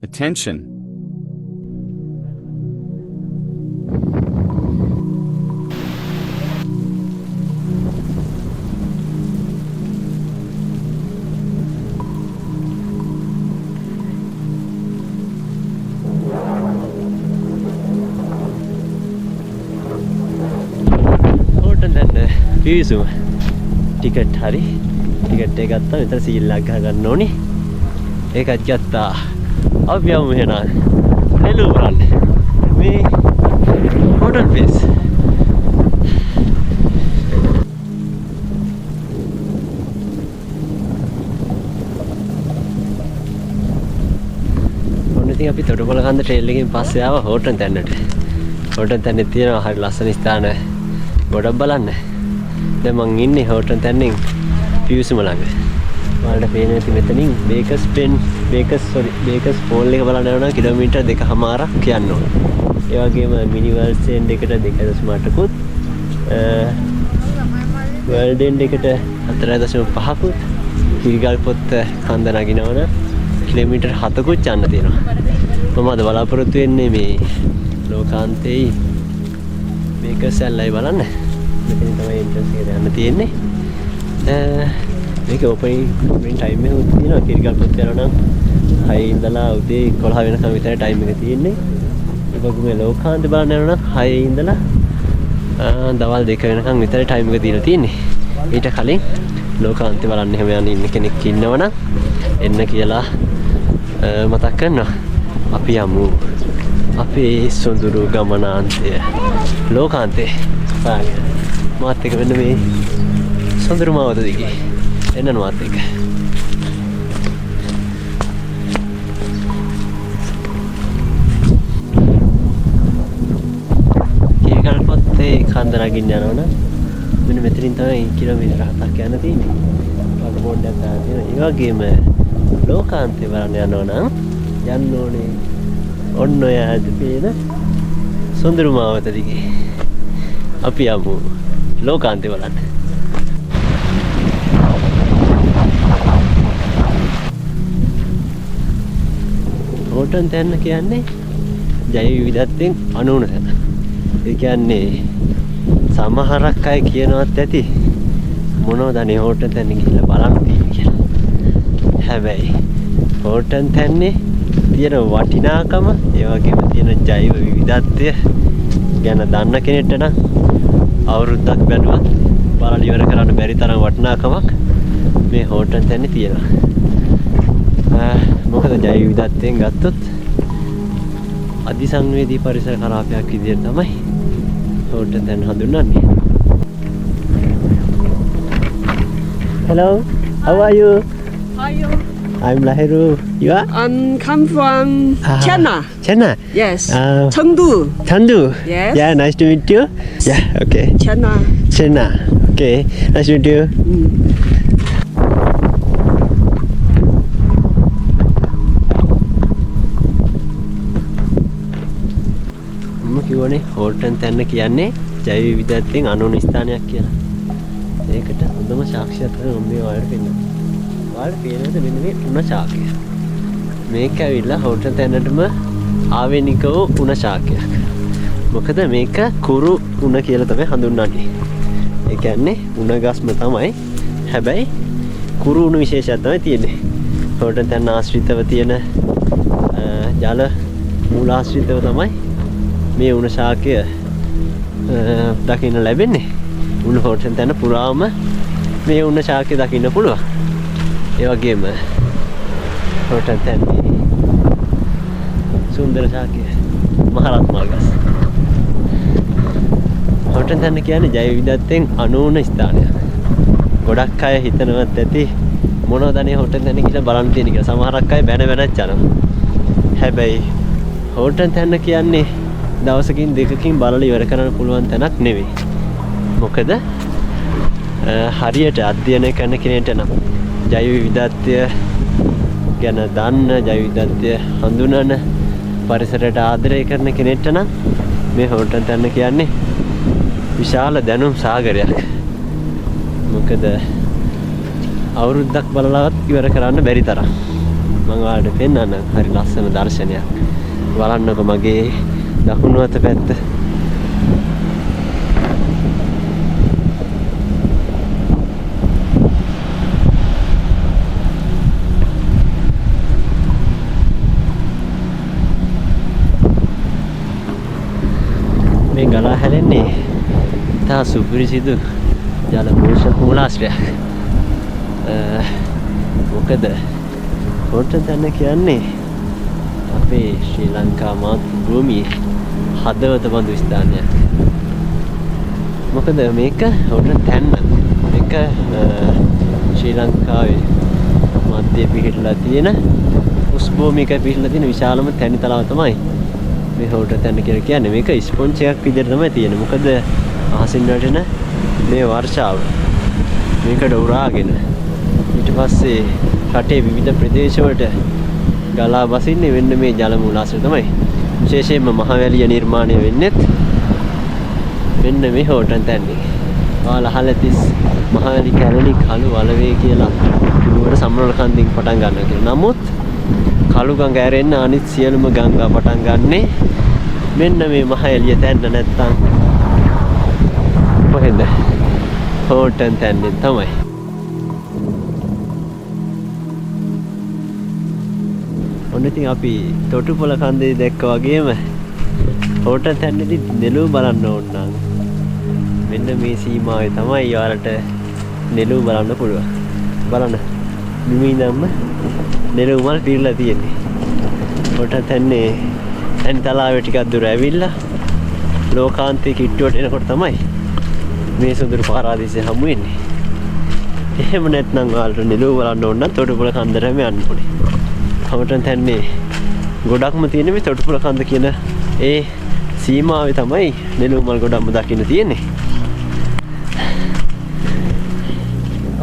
Attention! පිවිසුම ticket හරි ticket එක ගත්තා මෙතන සීල්ලක් ගහ ගන්න ඕනි ඒකත් ගත්තා අපි යමු එහෙනම් නෙළුම් මේ හෝටල් බේස් ඔන්න ඉතින් අපි තොටුපොළ කන්ද ට්‍රේල් එකෙන් පස්සේ ආවා හෝටල් තැන්නට හෝටල් තැන්නේ තියෙනවා හරි ලස්සන ස්ථාන ගොඩක් බලන්න දැන් මං ඉන්නේ හෝටල් තැන්නෙන් පිවිසුම ළඟ. ඔයාලට පේන ඇති මෙතනින් බේකස් ෆෝල් එක බලන්න යනවා කිලෝමීටර් 2.5ක් යන්න ඕන. ඒ වගේම මිනි වර්ල්ඩ් එන්ඩ් එකට 2.8කුත් වර්ල්ඩ් එන්ඩ් එකට 4.5කුත් කිරිගල් පොත්ත කන්ද නගිනවන කිලෝමීටර් 7කුත් යන්න තියෙනවා. මම අද බලාපොරොත්තු වෙන්නේ මේ ලෝකාන්තයේ බේකස් ඇල්ලයි බලන්න. මෙතන තමයි එන්ට්‍රන්ස් එකට යන්න තියෙන්නේ. මේක ඕපනින් ටයිම් එක තියෙනවා කිරිගල් පොත් යනවා නම් 6 ඉඳලා උදේ 11 වෙනකම් විතර ටයිම් එක තියෙන්නේ. ඒ වගේම ලෝකාන්ත බලන්න යනවා නම් 6 ඉඳලා දවල් 2 වෙනකම් විතර ටයිම් එක දීලා තියෙන්නේ. ඊට කලින් ලෝකාන්ත බලන්න හැම යන ඉන්න කෙනෙක් ඉන්නවනම් එන්න කියලා මතක් කරනවා. අපි යමු අපේ සොඳුරු ගමනාන්තය ලෝකාන්තේ පාගෙන මාත් එක වෙන්න මේ සොඳුරු මාවත දිගේ එන්න මාත් එක කිරිගල් පොත්තේ කන්ද නගින්න යනවනම් මෙන්න මෙතනින් තමයි කිලෝමීටර් 7ක් යන්න තියෙන්නේ. ඔයාලට බෝඩ් එකක් දාලා තියෙනවා. ඒ වගේම ලෝකාන්තේ බලන්න යනවනම් යන්න ඕනේ ඔන්න ඔය ඇද පේන සොඳුරු මාවත දිගේ අපි යමු ලෝකාන්තේ බලන්න. හෝටල් තැන්න කියන්නේ ජෛව විවිධත්වයෙන් අනූන තැන. ඒ කියන්නේ සමහරක් අය කියනවත් ඇති මොනවද අනේ හෝටල් තැන්න ගිහිල්ලා බලන්න තියෙන්නේ කියලා. හැබැයි හෝටල් තැන්නේ තියෙන වටිනාකම ඒ වගේම තියෙන ජෛව විවිධත්වය ගැන දන්න කෙනෙක්ට නම් අවුරුද්දක් බැලුවත් බලලා ඉවර කරන්න බැරි තරම් වටිනාකමක් මේ හෝටල් තැන්නේ තියෙනවා. මොකද ජෛව විවිධත්වයෙන් ගත්තොත් අධිසංවේදී පරිසර කලාපයක් විදිහට තමයි හෝටල් තැන්න හඳුන්වන්නේ. Hello, how are you? How are you? I'm Lahiru. You are? Come from China. China? Yes. Chengdu. Chengdu? Yes. Yeah, nice to meet you. Yeah, okay. China. China. Okay, nice to meet you. මම කිව්වනේ hotel තැන්න කියන්නේ ජෛව විවිධත්වයෙන් අනෝන ස්ථානයක් කියලා. ඒකට හොඳම සාක්ෂියක් තමයි මම මේ ඔයාලට පෙන්නන්නේ. ඔයාලට පේනද මෙන්න මේ උණ ශාකය. මේක ඇවිල්ලා හෝටල් තැන්නටම ආවේනිකව උණ ශාකයක්. මොකද මේක කුරු උණ කියලා තමයි හඳුන්වන්නේ. ඒ කියන්නේ උණ ගස්ම තමයි. හැබැයි කුරු උණ විශේෂයක් තමයි තියෙන්නේ. හෝටල් තැන්න ආශ්‍රිතව තියෙන ජල මූලාශ්‍රිතව තමයි මේ උණ ශාකය දකින්න ලැබෙන්නේ. උණ හෝටල් තැන්න පුරාම මේ උණ ශාකය දකින්න පුළුවන්. ඒ වගේම හෝටල් තැන්නේ සුන්දර ශාකය මහරත් මල් ගස්. හෝටල් තැන්න කියන්නේ ජෛව විවිධත්වයෙන් අනූන ස්ථානයක්. ගොඩක් අය හිතනවත් ඇති මොනවද අනේ හෝටල් තැන්න කියලා බලන්න තියෙන කියලා. සමහරක් අය බැන බැනත් යනවා. හැබැයි හෝටල් තැන්න කියන්නේ දවසකින් දෙකකින් බලලා ඉවර කරන්න පුළුවන් තැනක් නෙවෙයි. මොකද හරියට අධ්‍යයනය කරන කෙනෙක්ට නම් ජෛව විවිධත්වය ගැන දන්න ජෛව විවිධත්වය හඳුනන පරිසරයට ආදරය කරන කෙනෙක්ට නම් මේ හෝටල් තැන්න කියන්නේ විශාල දැනුම් සාගරයක්. මොකද අවුරුද්දක් බලලවත් ඉවර කරන්න බැරි තරම්. මම ඔයාලට පෙන්නන්නම්. හරි ලස්සන දර්ශනයක්. බලන්නකො මගේ දකුණු අත පැත්ත. මේ ගලා හැලෙන්නේ ඉතා සුපිරිසිදු ජල මූලාශ්‍රයක්. මොකද හෝටන් තැන්න කියන්නේ අපේ ශ්‍රී ලංකා මාතෘ භූමියේ හදවත බඳු ස්ථානයක්. මොකද මේක හෝටන් තැන්න මේක ශ්‍රී ලංකාවේ මධ්‍ය පිහිටලා තියෙන උස් භූමියක පිහිටලා තියෙන විශාලම තැනි තලාව තමයි මේ හෝටන් තැන්න කියලා කියන්නේ. මේක ස්පොන්ජ් එකක් විදිහට තමයි තියෙන්නේ. මොකද අහසින් වැටෙන මේ වර්ෂාව මේකට උරාගෙන ඊට පස්සේ රටේ විවිධ ප්‍රදේශවලට ගලා බසින්නේ වෙන්න මේ ජල මූලාශ්‍රය තමයි. විශේෂයෙන්ම මහවැලිය නිර්මාණය වෙන්නේත් වෙන්න මේ හෝටන් තැන්නේ. ඔයාලා අහලා තිස් මහවැලි කැලණි කළු වලවේ කියලා කිව්වට සම්රෝල කන්දින් පටන් ගන්නවා කියලා. නමුත් කළු ගඟ ඇරෙන්න අනිත් සියලුම ගංගා පටන් ගන්නේ මෙන්න මේ මහවැලිය තැන්න නැත්තම් කොහෙද? හෝටන් තැන්නේ තමයි. ඔන්න ඉතින් අපි තොටුපොළ කන්දේ දැක්කා වගේම හෝටන් තැන්නේදී නෙළුම් බලන්න ඕන නම් මෙන්න මේ සීමාවේ තමයි යාලට නෙළුම් බලන්න පුළුවන්. බලන්න බිමේ ඉඳන්ම නෙළුම් වල පිරලා තියෙන්නේ. හෝටන් තැන්නේ තැන් තලාවේ ටිකක් දුර ඇවිල්ලා ලෝකාන්තයේ කිට්ටුවට එනකොට තමයි මේ සුදුරු පාරාදීසය හමු වෙන්නේ. එහෙම නැත්නම් ඔයාලට නෙළුම් බලන්න ඕන නම් තොටුපොළ කන්දටම යන්න ඕනේ. හෝටන් තැන්නේ ගොඩක්ම තියෙන මේ තොටුපොළ කන්ද කියන ඒ සීමාවේ තමයි නෙළුම් මල් ගොඩක්ම දකින්න තියෙන්නේ.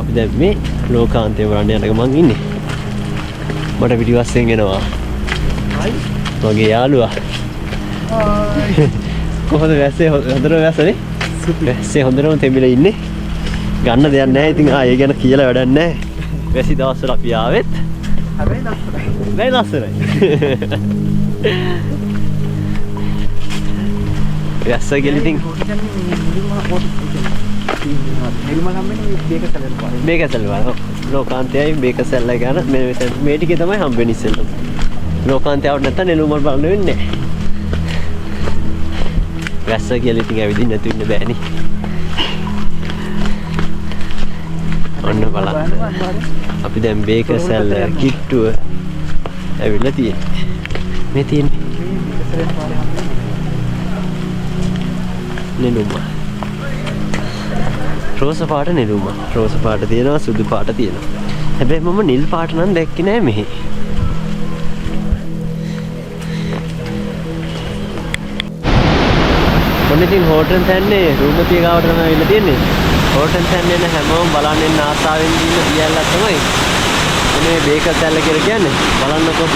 අපි දැන් මේ ලෝකාන්තය වරන්න යන ගමන් ඉන්නේ. මට පිටිපස්සෙන් එනවා මගේ යාළුවා. කොහොමද වැස්සේ හොඳට වැස්සනේ? වැස්සේ හොඳටම තෙමිලා ඉන්නේ. ගන්න දෙයක් නැහැ. ඉතින් ඒ ගැන කියලා වැඩක් නැහැ. වැසි දවස්වල අපි ආවෙත් හැබැයි ලස්සනයි. වැස්ස කියලා ඉතින් බේකසැල් වල ලෝකාන්තයයි බේකසැල්ල ගන්න මේ ටිකේ තමයි හම්බෙන්නේ ඉස්සෙල්ලා. ලෝකාන්තය ආවට නැත්නම් නෙළුම් මල් බලන්න වෙන්නේ නැහැ. වැස්ස කියලා ඉතින් ඇවිදින්න නැතු ඉන්න බෑනේ. ඔන්න බලන්න. අපි දැන් බේකසැල්ල කිට්ටුව ඇවිල්ලා තියෙන්නේ. මේ තියෙන්නේ නෙළුම් මල්. රෝස පාට නෙළුම් මල්. රෝස පාට තියෙනවා, සුදු පාට තියෙනවා. හැබැයි මම නිල් පාට නම් දැක්කේ නෑ මෙහි. ඔන්න ඉතින් හෝටන් තැන්නේ රූපතිය ගාවට තමයි ඇවිල්ලා තියෙන්නේ. හෝටන් තැන්නේ න හැමෝම බලන්න ඉන්න ආසාවෙන් ඉන්න දියල්ලක් තමයි. මේ බේකසැල්ල කියලා කියන්නේ. බලන්නකෝ.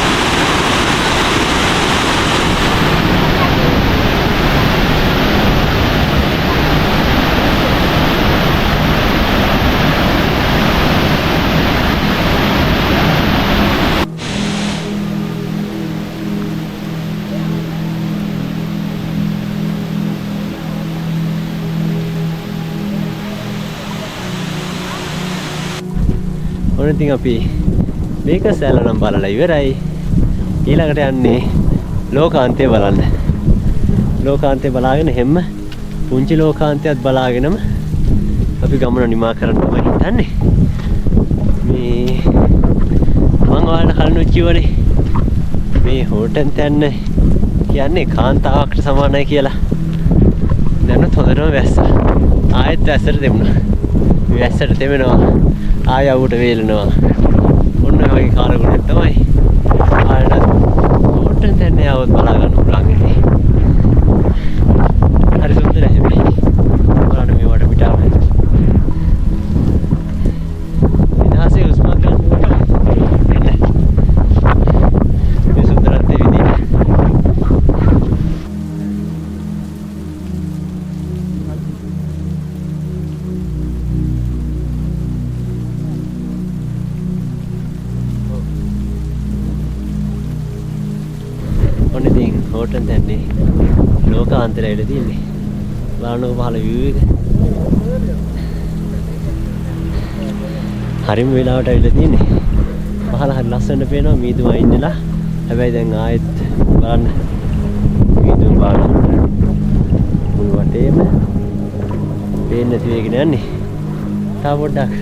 ඔන්න ඉතින් අපි බේකසැල්ල නම් බලලා ඉවරයි. ඊළඟට යන්නේ ලෝකාන්තය බලන්න. ලෝකාන්තය බලාගෙන හැම පුංචි ලෝකාන්තයත් බලාගෙනම අපි ගමන නිමා කරන්න තමයි හිතන්නේ. මේ මම ඔයාලට කලින් කිව්වනේ මේ හෝටන් තැන්න කියන්නේ කාන්තාවකට සමානයි කියලා. දැන් හොඳටම වැස්සා. ආයෙත් වැස්සට දෙමුණා. මේ වැස්සට දෙමෙනවා. ආය අවුට වේලනවා. ඔන්න ඔය වගේ කාර්යගුණයක් තමයි ආයෙත් හෝටන් තැන්නේ આવොත් බලා ගන්න පුළුවන් ඉන්නේ. හරි සුන්දරයි හැබැයි. බලන්න මේ වට පිටාව. ඉතිහාසයේ උස්මත් ගන්න මේ සුන්දරත්වයේ විදිහට ඔන්න ඉතින් හෝටල් තැන්නේ ලෝකාන්තරය ඉල තියෙන්නේ. බලන්නකො පහළ view එක. හරිම වෙලාවට ඇවිල්ලා තියෙන්නේ. පහළ හරි ලස්සනට පේනවා මීදුම අයින්නලා. හැබැයි දැන් ආයෙත් බලන්න මීදුම පාන මුළු වටේම පේන්නේ නැති වෙගෙන යන්නේ. තා පොඩ්ඩක්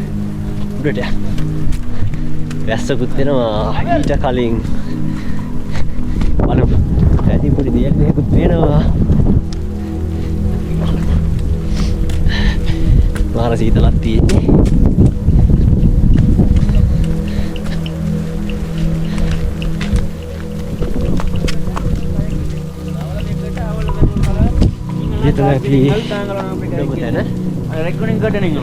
උඩට යන්න. වැස්සකුත් වෙනවා ඊට කලින්. බලමු. ඇදී පොඩි දෙයක් මේකුත් වෙනවා. මාර සීතලක් තියෙන්නේ. itu lagi kemudian recording gardening